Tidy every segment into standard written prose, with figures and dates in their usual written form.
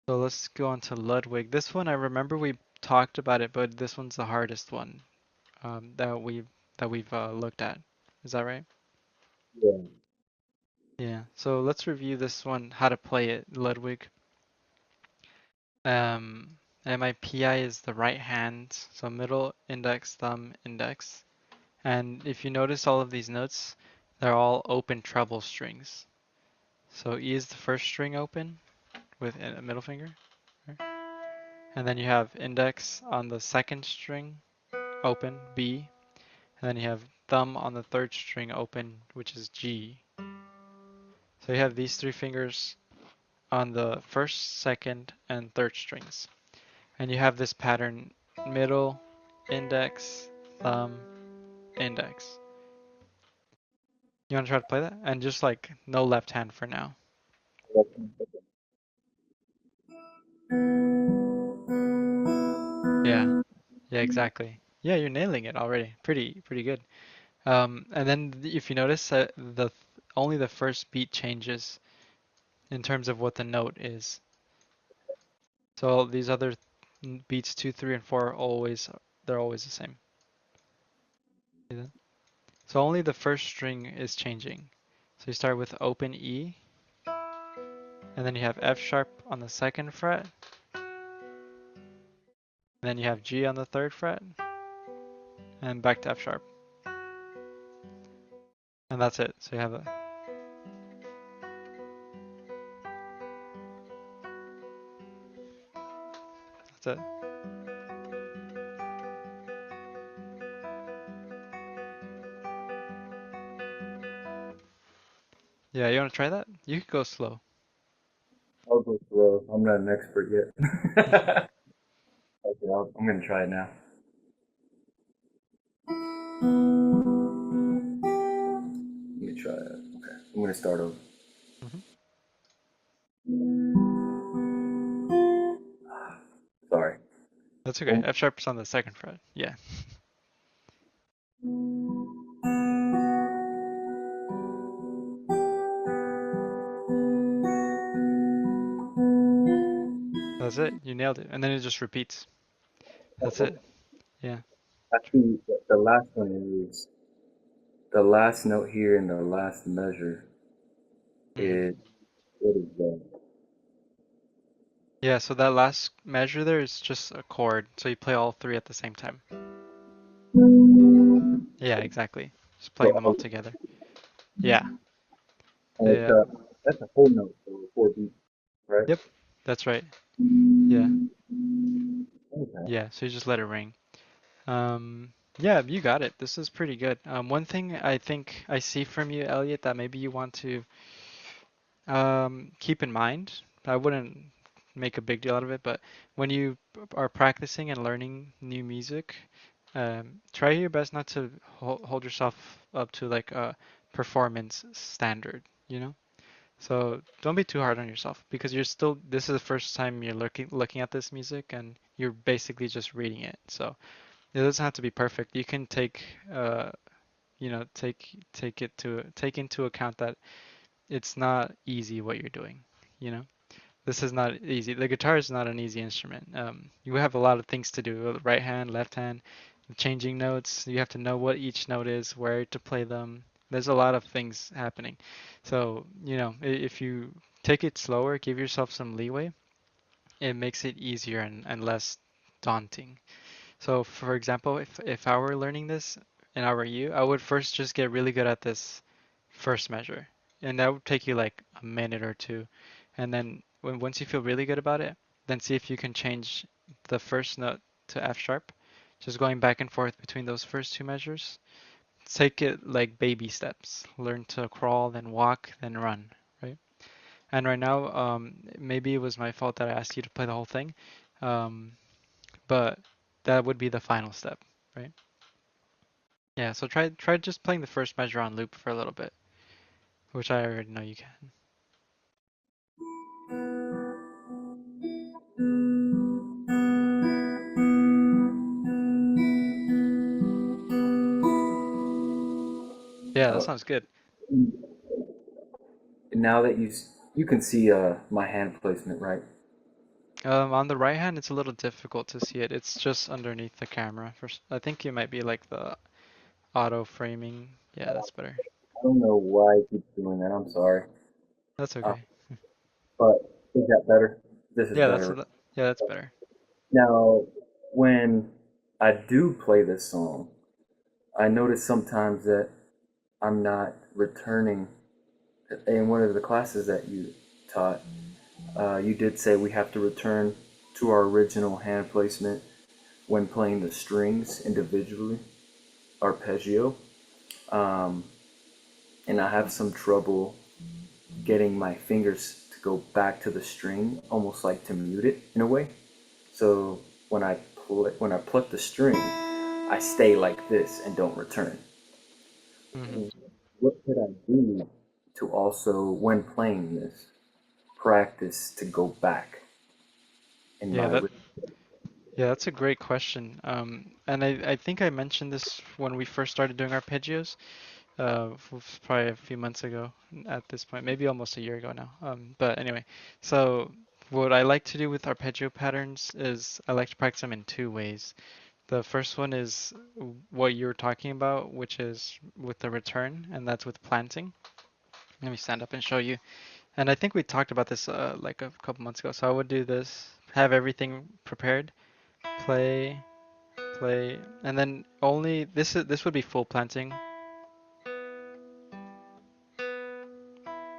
So let's go on to Ludwig. This one I remember we talked about it, but this one's the hardest one that we've looked at. Is that right? Yeah. Yeah. So let's review this one, how to play it, Ludwig. And my PI is the right hand, so middle, index, thumb, index. And if you notice all of these notes, they're all open treble strings. So E is the first string open with a middle finger, right? And then you have index on the second string open, B, and then you have thumb on the third string open, which is G. So you have these three fingers on the first, second, and third strings. And you have this pattern middle, index, thumb, index. You want to try to play that? And just like no left hand for now. Yeah, yeah, exactly. Yeah, you're nailing it already. Pretty good. And then if you notice, the only the first beat changes in terms of what the note is. So these other beats 2, 3, and 4 are always they're always the same. See that? So only the first string is changing. So you start with open E, and then you have F sharp on the second fret, and then you have G on the third fret, and back to F sharp. And that's it. So you have that's it. Yeah, you want to try that? You could go slow. I'll go slow. I'm not an expert yet. Okay, I'm gonna try it now. Let me try it. Okay, I'm gonna start over. Hmm. Sorry. That's okay. Um, F sharp's on the second fret. Yeah. That's it. You nailed it. And then it just repeats. That's it. Yeah. Actually, the last one is the last note here in the last measure Hmm. is what is that? Yeah, so that last measure there is just a chord. So you play all three at the same time. Yeah, exactly. Just playing them all So, together. Yeah. and it's Yeah. that's a whole note, so 4 beats, right? Yep. That's right. Yeah. Okay. Yeah. So you just let it ring. Yeah, you got it. This is pretty good. One thing I think I see from you, Elliot, that maybe you want to keep in mind. I wouldn't make a big deal out of it, but when you are practicing and learning new music, try your best not to hold yourself up to like a performance standard, you know? So don't be too hard on yourself because this is the first time you're looking at this music and you're basically just reading it. So it doesn't have to be perfect. You can take into account that it's not easy what you're doing, you know? This is not easy. The guitar is not an easy instrument. You have a lot of things to do, right hand, left hand, changing notes. You have to know what each note is, where to play them. There's a lot of things happening. So, if you take it slower, give yourself some leeway, it makes it easier and less daunting. So, for example, if I were learning this and I were you, I would first just get really good at this first measure. And that would take you like a minute or two. And then once you feel really good about it, then see if you can change the first note to F sharp, just going back and forth between those first two measures. Take it like baby steps. Learn to crawl, then walk, then run, right? And right now, maybe it was my fault that I asked you to play the whole thing, um, but that would be the final step, right? Yeah, so try just playing the first measure on loop for a little bit, which I already know you can. Yeah, that Uh, sounds good. now that you can see my hand placement, right? On the right hand, it's a little difficult to see it. It's just underneath the camera. I think it might be like the auto framing. Yeah, that's better. I don't know why it keeps doing that. I'm sorry. That's Uh, okay. but is that better? This is Yeah, that's better. yeah, that's better. Now, when I do play this song, I notice sometimes that I'm not returning. In one of the classes that you taught, you did say we have to return to our original hand placement when playing the strings individually, arpeggio. Um, and I have some trouble getting my fingers to go back to the string, almost like to mute it in a way. So when I pluck the string, I stay like this and don't return. Hmm. What could I do to also, when playing this, practice to go back in Yeah, my yeah, that's a great question. And I think I mentioned this when we first started doing arpeggios. Probably a few months ago at this point, maybe almost a year ago now. But anyway, so what I like to do with arpeggio patterns is I like to practice them in two ways. The first one is what you're talking about, which is with the return, and that's with planting. Let me stand up and show you. And I think we talked about this like a couple months ago. So I would do this, have everything prepared, play, play, and then only this would be full planting.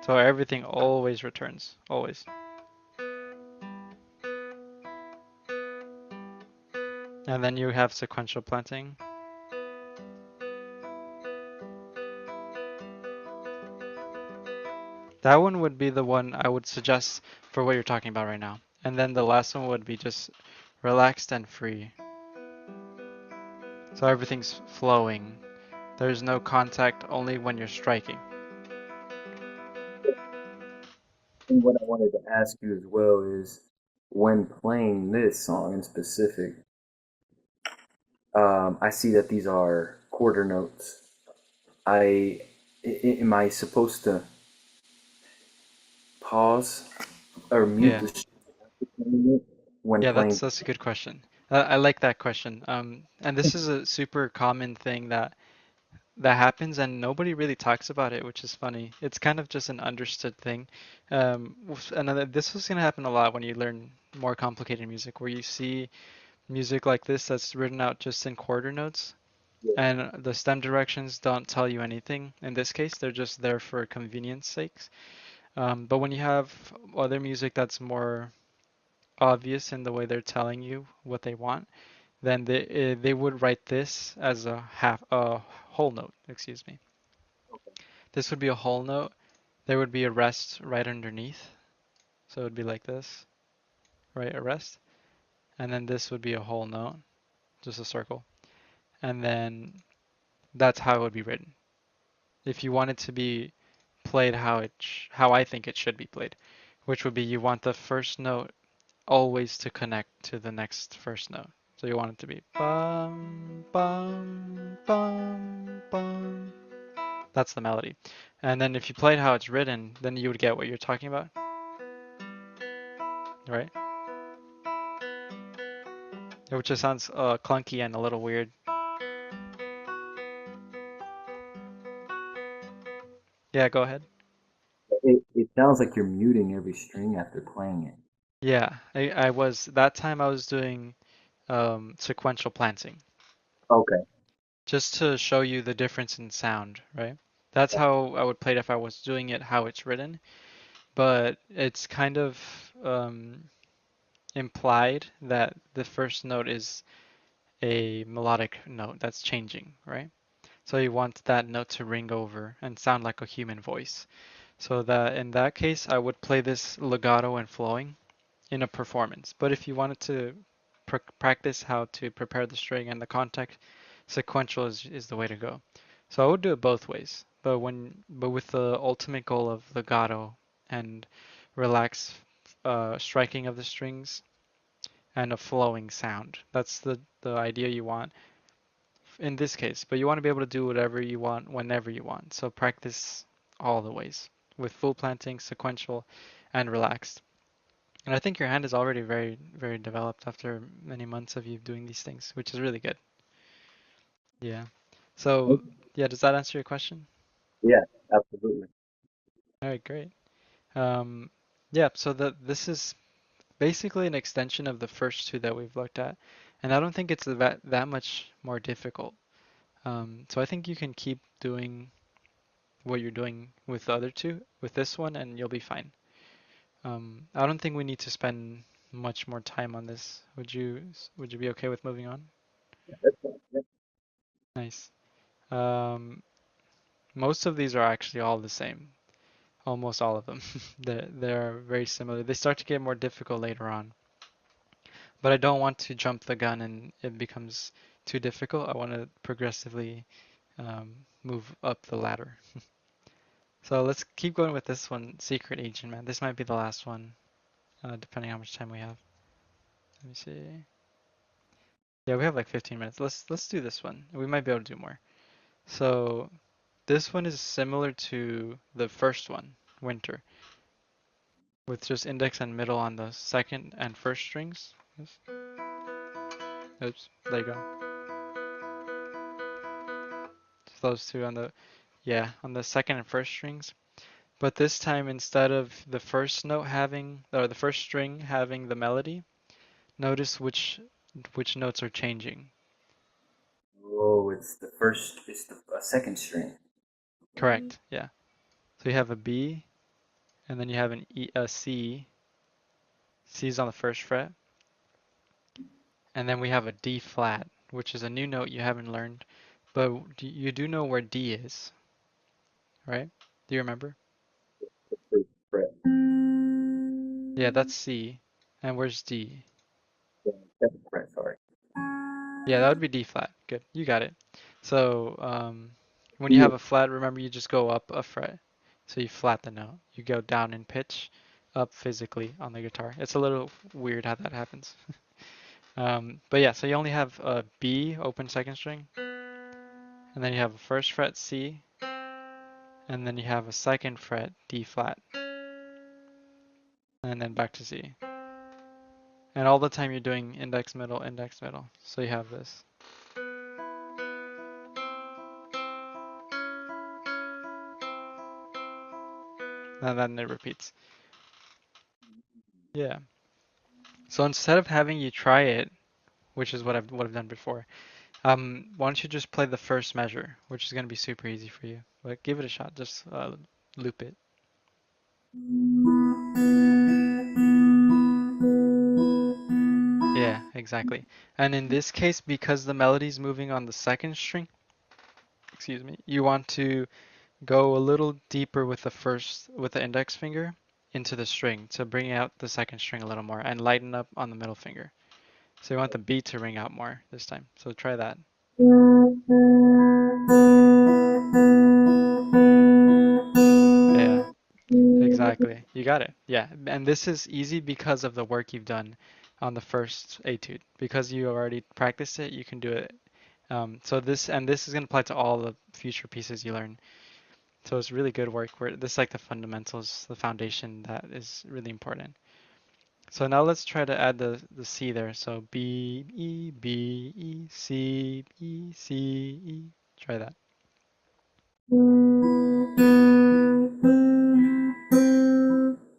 So everything always returns, always. And then you have sequential planting. That one would be the one I would suggest for what you're talking about right now. And then the last one would be just relaxed and free. So everything's flowing. There's no contact only when you're striking. And what I wanted to ask you as well is, when playing this song in specific, I see that these are quarter notes. Am I supposed to pause or mute Yeah. the string when Yeah, playing? that's a good question. I like that question. And this is a super common thing that happens and nobody really talks about it, which is funny. It's kind of just an understood thing. This is going to happen a lot when you learn more complicated music, where you see music like this that's written out just in quarter notes, and the stem directions don't tell you anything. In this case, they're just there for convenience sakes. But when you have other music that's more obvious in the way they're telling you what they want, then they would write this as a whole note, excuse me. This would be a whole note. There would be a rest right underneath. So it would be like this, right? A rest. And then this would be a whole note, just a circle. And then that's how it would be written. If you want it to be played how I think it should be played, which would be you want the first note always to connect to the next first note. So you want it to be bum bum bum bum. That's the melody. And then if you played how it's written, then you would get what you're talking about, right? Which just sounds clunky and a little weird. Yeah, go ahead. It sounds like you're muting every string after playing it. Yeah, I was that time I was doing sequential planting Okay. just to show you the difference in sound, right? That's how I would play it if I was doing it how it's written, but it's kind of implied that the first note is a melodic note that's changing, right? So you want that note to ring over and sound like a human voice. So that in that case, I would play this legato and flowing in a performance. But if you wanted to practice how to prepare the string and the context, sequential is the way to go. So I would do it both ways, but with the ultimate goal of legato and relaxed striking of the strings and a flowing sound. That's the idea you want in this case. But you want to be able to do whatever you want whenever you want. So practice all the ways with full planting, sequential, and relaxed. And I think your hand is already very, very developed after many months of you doing these things, which is really good. Yeah. So, Okay. yeah, does that answer your question? Yeah, absolutely. All right, great. Um, yeah, so this is basically an extension of the first two that we've looked at, and I don't think it's that much more difficult. So I think you can keep doing what you're doing with the other two, with this one, and you'll be fine. I don't think we need to spend much more time on this. Would you be okay with moving on? That's fine. Yeah. Nice. Um, Most of these are actually all the same. Almost all of them. They're very similar. They start to get more difficult later on, but I don't want to jump the gun and it becomes too difficult. I want to progressively move up the ladder. So let's keep going with this one, Secret Agent Man. This might be the last one, depending how much time we have. Let me see. Yeah, we have like 15 minutes. Let's do this one. We might be able to do more. So this one is similar to the first one, Winter, with just index and middle on the second and first strings. Oops, there you go. Just those two on the, yeah, on the second and first strings. But this time, instead of the first note having, or the first string having the melody, notice which notes are changing. Oh, it's the second string. Correct, yeah. So you have a B, and then you have a C. C's on the first fret, and then we have a D flat, which is a new note you haven't learned, but you do know where D is, right? Do you remember? The first fret. Yeah, that's C. And where's D? The second fret, sorry. Yeah, that would be D flat. Good, you got it. So when you Yeah. have a flat, remember you just go up a fret. So you flat the note. You go down in pitch, up physically on the guitar. It's a little weird how that happens. But yeah, so you only have a B open second string, and then you have a first fret C, and then you have a second fret D flat, and then back to C. And all the time you're doing index middle, index middle. So you have this. And then it repeats. Yeah. So instead of having you try it, which is what I've done before, why don't you just play the first measure, which is gonna be super easy for you. But give it a shot. Just loop it. Yeah, exactly. And in this case, because the melody's moving on the second string, excuse me, you want to go a little deeper with the index finger into the string to bring out the second string a little more and lighten up on the middle finger. So you want the beat to ring out more this time. So try that. Yeah, exactly. You got it. Yeah, and this is easy because of the work you've done on the first etude. Because you already practiced it, you can do it. So this is going to apply to all the future pieces you learn. So it's really good work. Where this is like the fundamentals, the foundation that is really important. So now let's try to add the C there. So B E C E C E. Try that.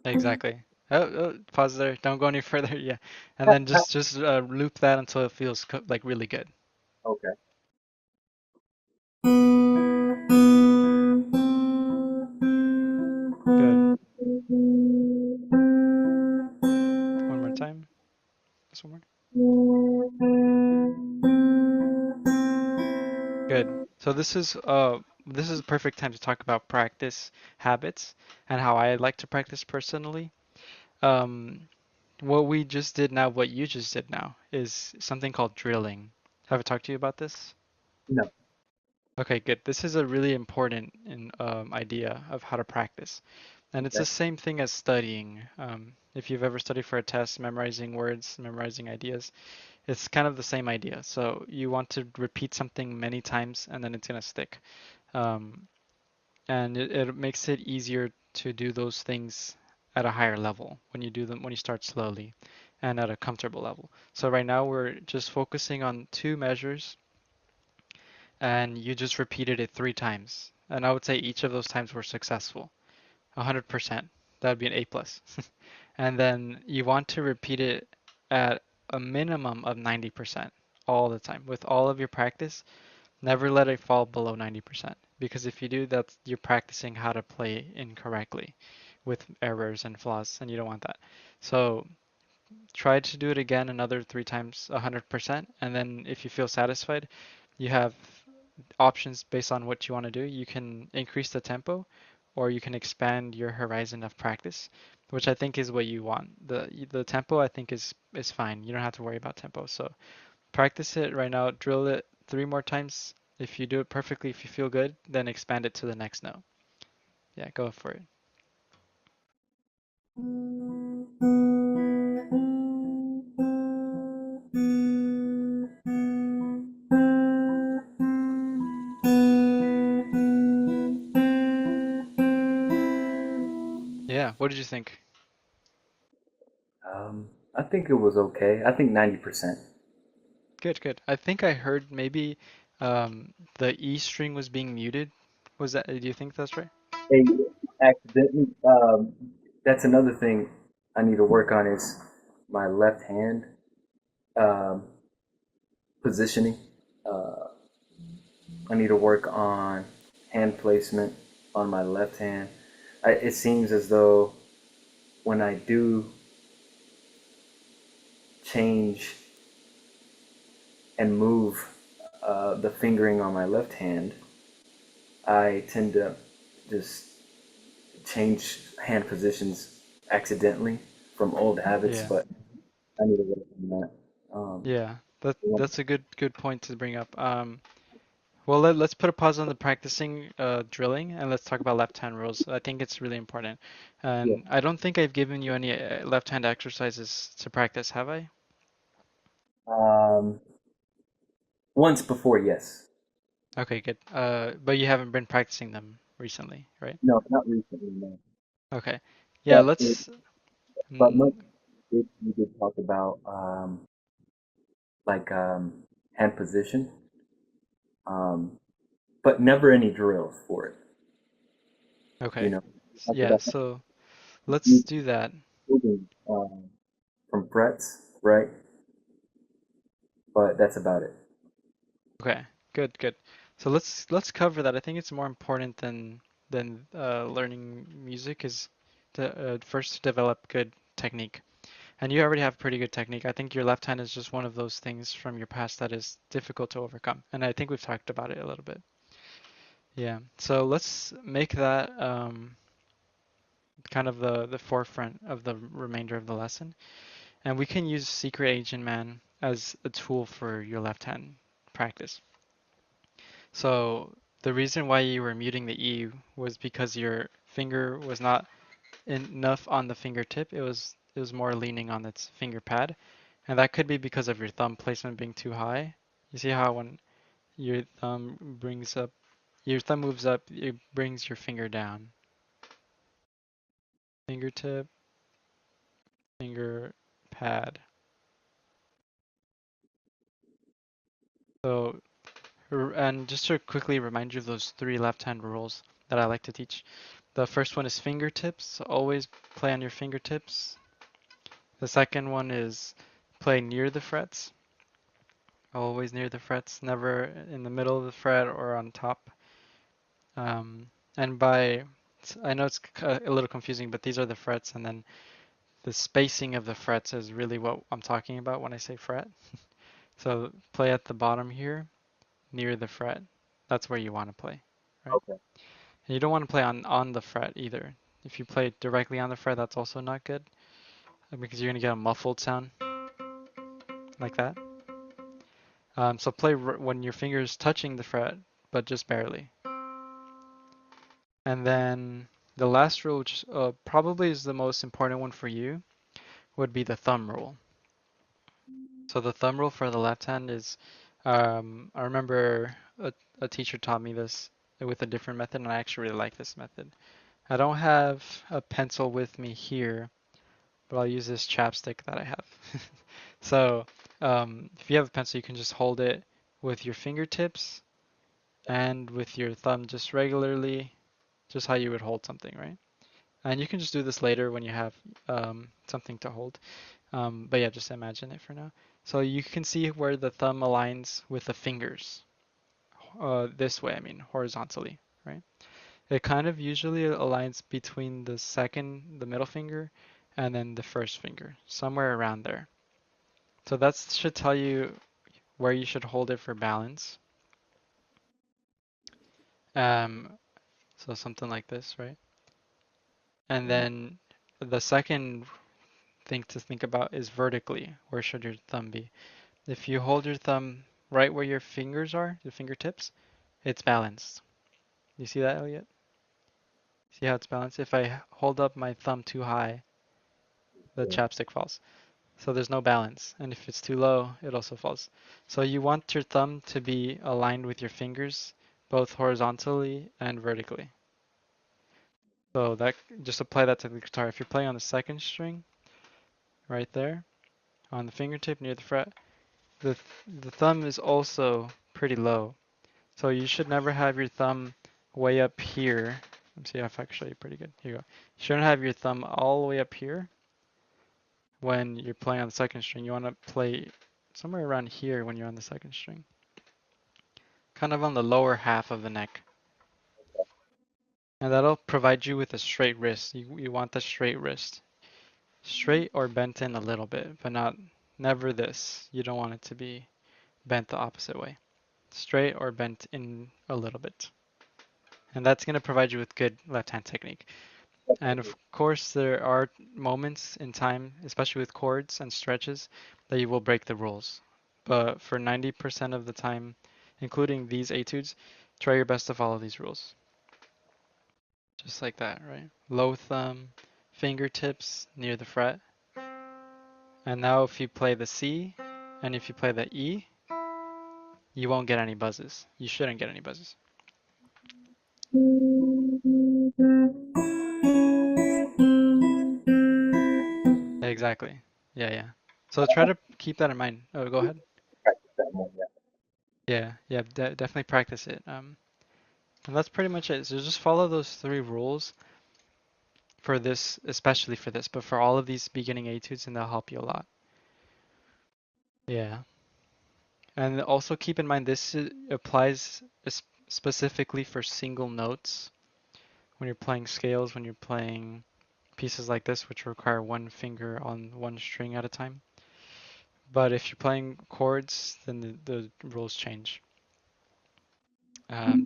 Exactly. Pause there. Don't go any further. Yeah, and then just loop that until it feels like really good. Okay. Good. One more time. Just one more. Good. So this is a perfect time to talk about practice habits and how I like to practice personally. Um, what we just did now, what you just did now, is something called drilling. Have I talked to you about this? No. Okay, good. This is a really important idea of how to practice. And it's Okay. the same thing as studying. If you've ever studied for a test, memorizing words, memorizing ideas, it's kind of the same idea. So you want to repeat something many times and then it's going to stick. Um, and it makes it easier to do those things at a higher level when you do them when you start slowly and at a comfortable level. So right now we're just focusing on two measures and you just repeated it 3 times. And I would say each of those times were successful. 100%. That would be an A plus. And then you want to repeat it at a minimum of 90% all the time. With all of your practice, never let it fall below 90%. Because if you do, that's you're practicing how to play incorrectly with errors and flaws, and you don't want that. So try to do it again another 3 times, 100%. And then if you feel satisfied, you have options based on what you want to do. You can increase the tempo or you can expand your horizon of practice, which I think is what you want. The tempo I think is fine. You don't have to worry about tempo. So practice it right now, drill it 3 more times. If you do it perfectly, if you feel good, then expand it to the next note. Yeah, go for it. Yeah, what did you think? I think it was okay. I think 90%. Good, good. I think I heard maybe the E string was being muted. Was that, do you think that's right? Hey, accidentally. That's another thing I need to work on is my left hand um, positioning. Uh, I need to work on hand placement on my left hand. It seems as though when I do change and move the fingering on my left hand, I tend to just change hand positions accidentally from old habits, Yeah. but I need to work on that. Yeah, that's a good point to bring up. Well, let's put a pause on the practicing drilling and let's talk about left hand rules. I think it's really important. Yeah. And I don't think I've given you any left hand exercises to practice, have I? Um, Once before, yes. Okay, good. But you haven't been practicing them recently, right? No, not recently, no. Okay. Yeah, But let's. but Mm, much we did talk about like hand position, um, but never any drills for it. You okay. know, talk Yeah, about so let's you do that. moving from frets, right? But that's about it. Okay, good, good. So let's cover that. I think it's more important than learning music is to first develop good technique. And you already have pretty good technique. I think your left hand is just one of those things from your past that is difficult to overcome. And I think we've talked about it a little bit. Yeah. So let's make that kind of the forefront of the remainder of the lesson. And we can use Secret Agent Man as a tool for your left hand practice. So the reason why you were muting the E was because your finger was not enough on the fingertip. It was more leaning on its finger pad. And that could be because of your thumb placement being too high. You see how when your thumb moves up, it brings your finger down. Fingertip, finger pad. So, and just to quickly remind you of those three left-hand rules that I like to teach. The first one is fingertips. So always play on your fingertips. The second one is play near the frets. Always near the frets, never in the middle of the fret or on top. And I know it's a little confusing, but these are the frets, and then the spacing of the frets is really what I'm talking about when I say fret. So play at the bottom here, near the fret. That's where you want to play, right? Okay. And you don't want to play on the fret either. If you play directly on the fret, that's also not good because you're gonna get a muffled sound like that. So play when your finger is touching the fret, but just barely. And then the last rule, which probably is the most important one for you, would be the thumb rule. So the thumb rule for the left hand is, I remember a teacher taught me this with a different method, and I actually really like this method. I don't have a pencil with me here, but I'll use this chapstick that I have. So, if you have a pencil, you can just hold it with your fingertips and with your thumb just regularly, just how you would hold something, right? And you can just do this later when you have something to hold. But yeah, just imagine it for now. So you can see where the thumb aligns with the fingers. This way, I mean, horizontally, right? It kind of usually aligns between the middle finger, and then the first finger, somewhere around there. So that should tell you where you should hold it for balance. Um, so something like this, right? And then the second thing to think about is vertically. Where should your thumb be? If you hold your thumb right where your fingers are, the fingertips, it's balanced. You see that, Elliot? See how it's balanced? If I hold up my thumb too high, the Yeah. chapstick falls. So there's no balance. And if it's too low, it also falls. So you want your thumb to be aligned with your fingers, both horizontally and vertically. So that just apply that to the guitar. If you're playing on the second string, right there, on the fingertip near the fret, the the thumb is also pretty low. So you should never have your thumb way up here. Let's see if I can show you pretty good. Here you go. You shouldn't have your thumb all the way up here when you're playing on the second string. You want to play somewhere around here when you're on the second string. Kind of on the lower half of the neck. And that'll provide you with a straight wrist. You want the straight wrist. Straight or bent in a little bit, but not never this. You don't want it to be bent the opposite way. Straight or bent in a little bit. And that's going to provide you with good left hand technique. And of course, there are moments in time, especially with chords and stretches, that you will break the rules. But for 90% of the time, including these etudes, try your best to follow these rules. Just like that, right? Low thumb, fingertips near the fret. And now if you play the C and if you play the E, you won't get any buzzes. You shouldn't get any buzzes. Exactly. Yeah, yeah. So try to keep that in mind. Oh, go ahead. Practice that more. Yeah. Yeah, yeah, definitely practice it. And that's pretty much it. So just follow those three rules for this, especially for this, but for all of these beginning etudes, and they'll help you a lot. Yeah. And also keep in mind this applies specifically for single notes when you're playing scales, when you're playing pieces like this, which require one finger on one string at a time. But if you're playing chords, then the rules change.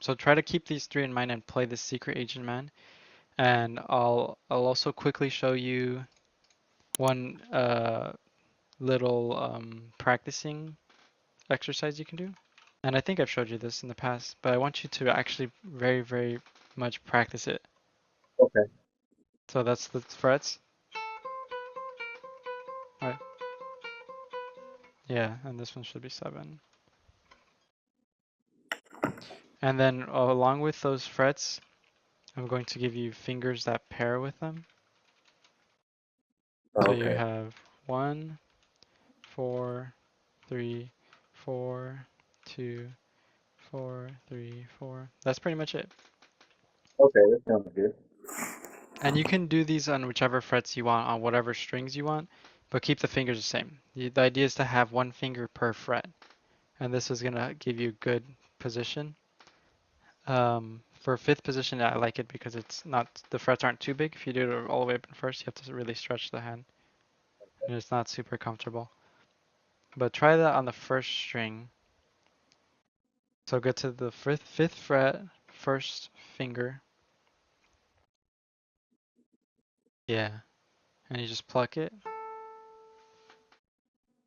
So try to keep these three in mind and play the Secret Agent Man. And I'll also quickly show you one little practicing exercise you can do. And I think I've showed you this in the past, but I want you to actually very, very much practice it. Okay. So that's the frets. Right. Yeah, and this one should be 7. And then along with those frets, I'm going to give you fingers that pair with them. So you Okay. have 1, 4, 3, 4, 2, 4, 3, 4. That's pretty much it. Okay. That sounds good. And you can do these on whichever frets you want, on whatever strings you want, but keep the fingers the same. The idea is to have one finger per fret, and this is going to give you good position. For fifth position, I like it because it's not the frets aren't too big. If you do it all the way up in first, you have to really stretch the hand, and it's not super comfortable. But try that on the first string. So go to the fifth fret, first finger. Yeah, and you just pluck it,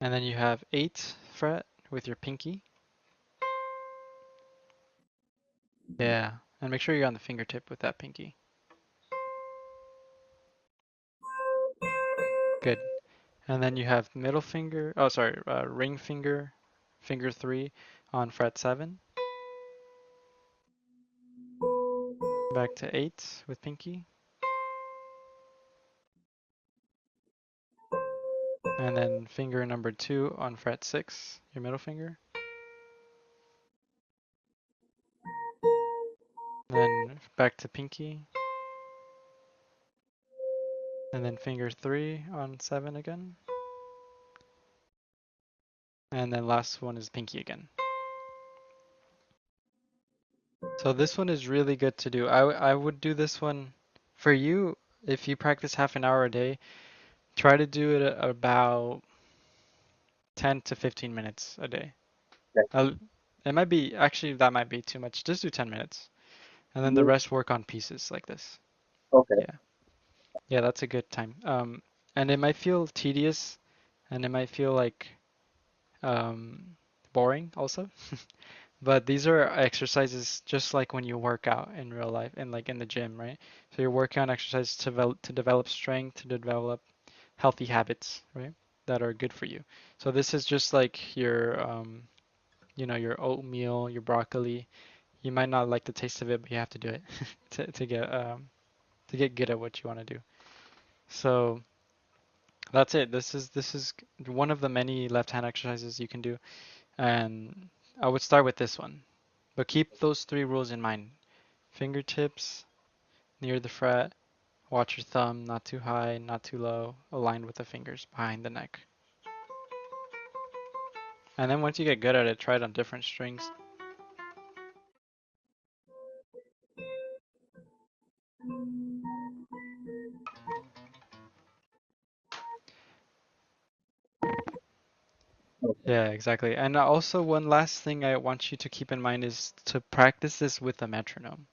and then you have 8th fret with your pinky. Yeah, and make sure you're on the fingertip with that pinky. Good. And then you have middle finger, oh sorry, ring finger, finger 3 on fret 7. Back to 8 with pinky. And then finger number 2 on fret 6, your middle finger. Then back to pinky. And then finger 3 on 7 again. And then last one is pinky again. So this one is really good to do. I would do this one for you. If you practice half an hour a day, try to do it about 10 to 15 minutes a day. Okay. Uh, it might be, actually, that might be too much. Just do 10 minutes. And then the Yeah. rest work on pieces like this. Okay. Yeah. Yeah, that's a good time. And it might feel tedious and it might feel like um, boring also. But these are exercises just like when you work out in real life and like in the gym, right? So you're working on exercises to develop strength, to develop healthy habits, right? That are good for you. So this is just like your your oatmeal, your broccoli. You might not like the taste of it, but you have to do it to get good at what you want to do. So that's it. This is one of the many left hand exercises you can do, and I would start with this one. But keep those three rules in mind. Fingertips near the fret, watch your thumb, not too high, not too low, aligned with the fingers behind the neck. And then once you get good at it, try it on different strings. Okay. Yeah, exactly. And also one last thing I want you to keep in mind is to practice this with a metronome.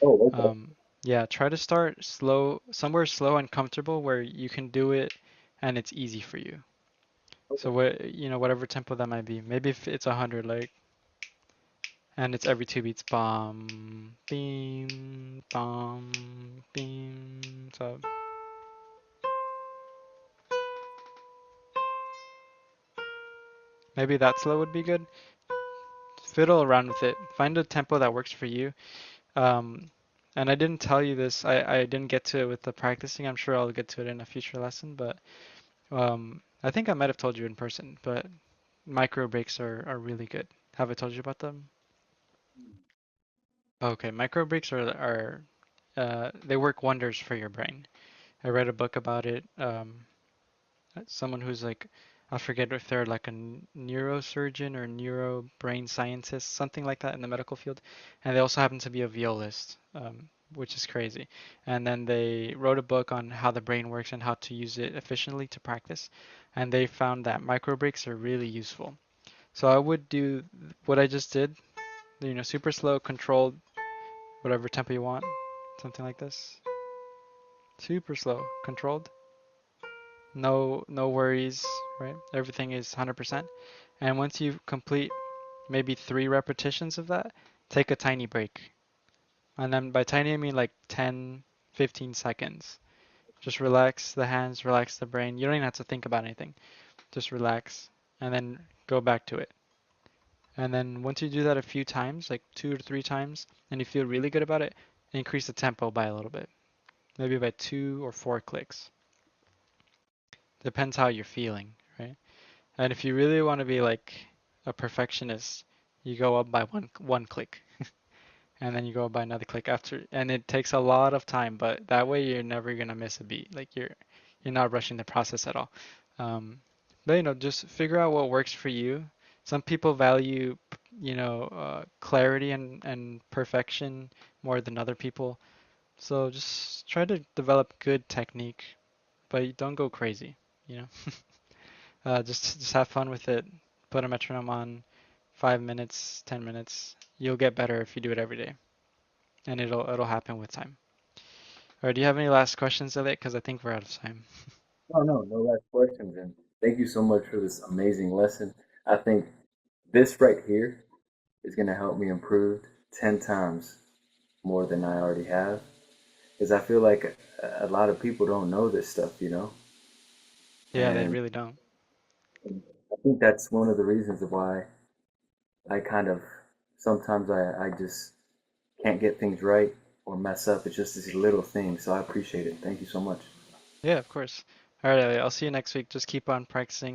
Oh, okay. Um, yeah, try to start slow, somewhere slow and comfortable where you can do it and it's easy for you. So Okay. whatever tempo that might be. Maybe if it's 100, like, and it's every two beats, bum, beam, bum, beam. So maybe that slow would be good. Fiddle around with it. Find a tempo that works for you. Um, and I didn't tell you this. I didn't get to it with the practicing. I'm sure I'll get to it in a future lesson, but I think I might have told you in person, but micro breaks are really good. Have I told you about them? Okay, micro breaks are they work wonders for your brain. I read a book about it. Someone who's like, I forget if they're like a neurosurgeon or neuro brain scientist, something like that in the medical field, and they also happen to be a violist, which is crazy. And then they wrote a book on how the brain works and how to use it efficiently to practice, and they found that micro breaks are really useful. So I would do what I just did, super slow, controlled, whatever tempo you want, something like this. Super slow, controlled. No worries, right? Everything is 100%. And once you complete maybe 3 repetitions of that, take a tiny break. And then by tiny, I mean like 10, 15 seconds. Just relax the hands, relax the brain. You don't even have to think about anything. Just relax and then go back to it. And then once you do that a few times, like 2 to 3 times, and you feel really good about it, increase the tempo by a little bit. Maybe by 2 or 4 clicks. Depends how you're feeling, right? And if you really want to be like a perfectionist, you go up by one click, and then you go up by another click after, and it takes a lot of time, but that way you're never gonna miss a beat. Like you're not rushing the process at all. Um, but just figure out what works for you. Some people value, clarity and perfection more than other people. So just try to develop good technique, but you don't go crazy, you know. Just have fun with it. Put a metronome on, 5 minutes, 10 minutes. You'll get better if you do it every day, and it'll happen with time. All right, do you have any last questions, Elliot? Because I think we're out of time. No, no, no last questions. And thank you so much for this amazing lesson. I think this right here is going to help me improve 10 times more than I already have. Because I feel like a lot of people don't know this stuff, you know? Yeah, they And really don't. I think that's one of the reasons why I kind of sometimes I just can't get things right or mess up. It's just these little things. So I appreciate it. Thank you so much. Yeah, of course. All right, Elliot, I'll see you next week. Just keep on practicing.